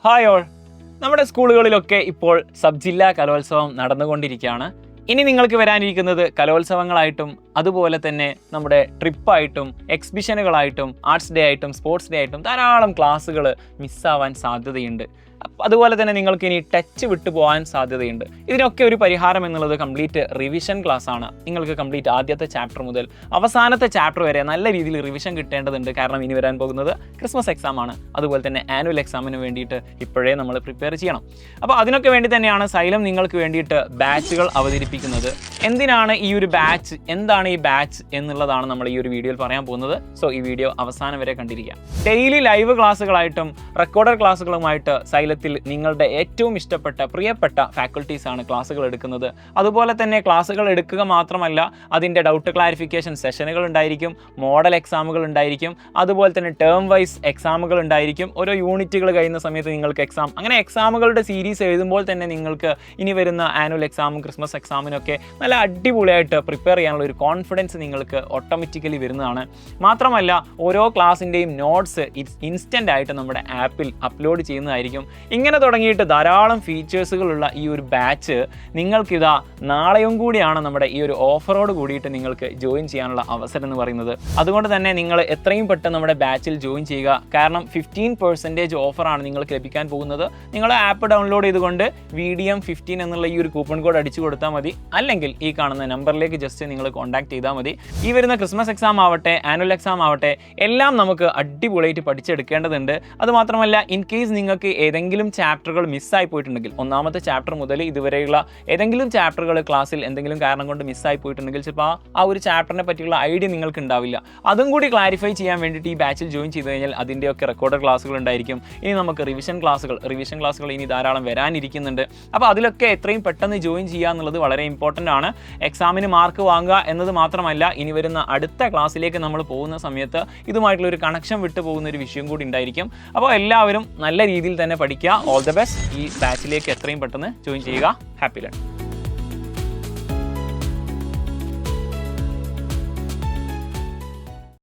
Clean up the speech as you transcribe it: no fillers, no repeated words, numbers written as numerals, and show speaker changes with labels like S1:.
S1: Hi all. നമ്മുടെ സ്കൂളുകളിലൊക്കെ ഇപ്പോൾ സബ് ജില്ലാ കലോത്സവം നടന്നുകൊണ്ടിരിക്കുകയാണ്. ഇനി നിങ്ങൾക്ക് വരാനിരിക്കുന്നത് കലോത്സവങ്ങളായിട്ടും അതുപോലെ തന്നെ നമ്മുടെ ട്രിപ്പായിട്ടും എക്സിബിഷനുകളായിട്ടും ആർട്സ് ഡേ ആയിട്ടും സ്പോർട്സ് ഡേ ആയിട്ടും ധാരാളം ക്ലാസ്സുകൾ മിസ്സാവാൻ സാധ്യതയുണ്ട്. അതുപോലെ തന്നെ നിങ്ങൾക്ക് ഇനി ടച്ച് വിട്ടു പോകാൻ സാധ്യതയുണ്ട്. ഇതിനൊക്കെ ഒരു പരിഹാരം എന്നുള്ളത് കംപ്ലീറ്റ് റിവിഷൻ ക്ലാസ് ആണ്. നിങ്ങൾക്ക് കംപ്ലീറ്റ് ആദ്യത്തെ ചാപ്റ്റർ മുതൽ അവസാനത്തെ ചാപ്റ്റർ വരെ നല്ല രീതിയിൽ റിവിഷൻ കിട്ടേണ്ടതുണ്ട്. കാരണം ഇനി വരാൻ പോകുന്നത് ക്രിസ്മസ് എക്സാം ആണ്. അതുപോലെ തന്നെ ആനുവൽ എക്സാമിന് വേണ്ടിയിട്ട് ഇപ്പോഴേ നമ്മൾ പ്രിപ്പയർ ചെയ്യണം. അപ്പോൾ അതിനൊക്കെ വേണ്ടി തന്നെയാണ് സൈലം നിങ്ങൾക്ക് വേണ്ടിയിട്ട് ബാച്ചുകൾ അവതരിപ്പിക്കുന്നത്. എന്തിനാണ് ഈ ഒരു ബാച്ച്, എന്താണ് ഈ ബാച്ച് എന്നുള്ളതാണ് നമ്മൾ ഈ ഒരു വീഡിയോയിൽ പറയാൻ പോകുന്നത്. സോ ഈ വീഡിയോ അവസാനം വരെ കണ്ടിരിക്കാം. ഡെയിലി ലൈവ് ക്ലാസ്സുകളായിട്ടും റെക്കോർഡഡ് ക്ലാസ്സുകളുമായിട്ട് സൈലത്തിൽ നിങ്ങളുടെ ഏറ്റവും ഇഷ്ടപ്പെട്ട പ്രിയപ്പെട്ട ഫാക്കൽറ്റീസാണ് ക്ലാസ്സുകൾ എടുക്കുന്നത്. അതുപോലെ തന്നെ ക്ലാസ്സുകൾ എടുക്കുക മാത്രമല്ല, അതിൻ്റെ ഡൗട്ട് ക്ലാരിഫിക്കേഷൻ സെഷനുകൾ ഉണ്ടായിരിക്കും, മോഡൽ എക്സാമുകൾ ഉണ്ടായിരിക്കും, അതുപോലെ തന്നെ ടേം വൈസ് എക്സാമുകൾ ഉണ്ടായിരിക്കും. ഓരോ യൂണിറ്റുകൾ കഴിയുന്ന സമയത്ത് നിങ്ങൾക്ക് എക്സാം, അങ്ങനെ എക്സാമുകളുടെ സീരീസ് എഴുതുമ്പോൾ തന്നെ നിങ്ങൾക്ക് ഇനി വരുന്ന ആനുവൽ എക്സാമും ക്രിസ്മസ് എക്സാമിനൊക്കെ നല്ല അടിപൊളിയായിട്ട് പ്രിപ്പയർ ചെയ്യാനുള്ള ഒരു കോൺഫിഡൻസ് നിങ്ങൾക്ക് ഓട്ടോമാറ്റിക്കലി വരുന്നതാണ്. മാത്രമല്ല ഓരോ ക്ലാസ്സിൻ്റെയും നോട്ട്സ് ഇൻസ്റ്റൻ്റ് ആയിട്ട് നമ്മുടെ ആപ്പിൽ അപ്ലോഡ് ചെയ്യുന്നതായിരിക്കും. ഇങ്ങനെ തുടങ്ങിയിട്ട് ധാരാളം ഫീച്ചേഴ്സുകളുള്ള ഈ ഒരു ബാച്ച് നിങ്ങൾക്കിതാ നാളെയും കൂടിയാണ് നമ്മുടെ ഈ ഒരു ഓഫറോട് കൂടിയിട്ട് നിങ്ങൾക്ക് ജോയിൻ ചെയ്യാനുള്ള അവസരം എന്ന് പറയുന്നത്. അതുകൊണ്ട് തന്നെ നിങ്ങൾ എത്രയും പെട്ടെന്ന് നമ്മുടെ ബാച്ചിൽ ജോയിൻ ചെയ്യുക. കാരണം 15% ഓഫറാണ് നിങ്ങൾക്ക് ലഭിക്കാൻ പോകുന്നത്. നിങ്ങൾ ആപ്പ് ഡൗൺലോഡ് ചെയ്തുകൊണ്ട് VDM15 എന്നുള്ള ഈ ഒരു കൂപ്പൺ കോഡ് അടിച്ചു കൊടുത്താൽ മതി. അല്ലെങ്കിൽ ഈ കാണുന്ന നമ്പറിലേക്ക് ജസ്റ്റ് നിങ്ങൾ കോൺടാക്ട് ചെയ്താൽ മതി. ഈ വരുന്ന ക്രിസ്മസ് എക്സാം ആവട്ടെ ആനുവൽ എക്സാം ആവട്ടെ എല്ലാം നമുക്ക് അടിപൊളിയായിട്ട് പഠിച്ചെടുക്കേണ്ടതുണ്ട്. അതുമാത്രമല്ല, ഇൻ കേസ് നിങ്ങൾക്ക് ഏതെങ്കിലും ചാപ്റ്ററുകൾ മിസ്സായി പോയിട്ടുണ്ടെങ്കിൽ, ഒന്നാമത്തെ ചാപ്റ്റർ മുതൽ ഇതുവരെയുള്ള ഏതെങ്കിലും ചാപ്റ്ററുകൾ ക്ലാസ്സിൽ എന്തെങ്കിലും കാരണം കൊണ്ട് മിസ്സായി പോയിട്ടുണ്ടെങ്കിൽ ചിലപ്പോൾ ആ ഒരു ചാപ്റ്ററിനെ പറ്റിയുള്ള ഐഡിയ നിങ്ങൾക്ക് ഉണ്ടാവില്ല. അതും കൂടി ക്ലാരിഫൈ ചെയ്യാൻ വേണ്ടിയിട്ട് ഈ ബാച്ചിൽ ജോയിൻ ചെയ്ത് കഴിഞ്ഞാൽ അതിൻ്റെയൊക്കെ റെക്കോർഡഡ് ക്ലാസ്സുകൾ ഉണ്ടായിരിക്കും. ഇനി നമുക്ക് റിവിഷൻ ക്ലാസ്സുകൾ ഇനി ധാരാളം വരാനിരിക്കുന്നുണ്ട്. അപ്പോൾ അതിലൊക്കെ എത്രയും പെട്ടെന്ന് ജോയിൻ ചെയ്യുക എന്നുള്ളത് വളരെ ഇമ്പോർട്ടൻ്റ് ആണ്. എക്സാമിന് മാർക്ക് വാങ്ങുക എന്നത് മാത്രമല്ല, ഇനി വരുന്ന അടുത്ത ക്ലാസ്സിലേക്ക് നമ്മൾ പോകുന്ന സമയത്ത് ഇതുമായിട്ടുള്ള ഒരു കണക്ഷൻ വിട്ടു പോകുന്ന ഒരു വിഷയം കൂടി ഉണ്ടായിരിക്കും. അപ്പോൾ എല്ലാവരും നല്ല രീതിയിൽ തന്നെ പഠിക്കുക. All the best. ഈ ബാച്ചിലേക്ക് എത്രയും പെട്ടെന്ന് ജോയിൻ ചെയ്യുക. Happy learn.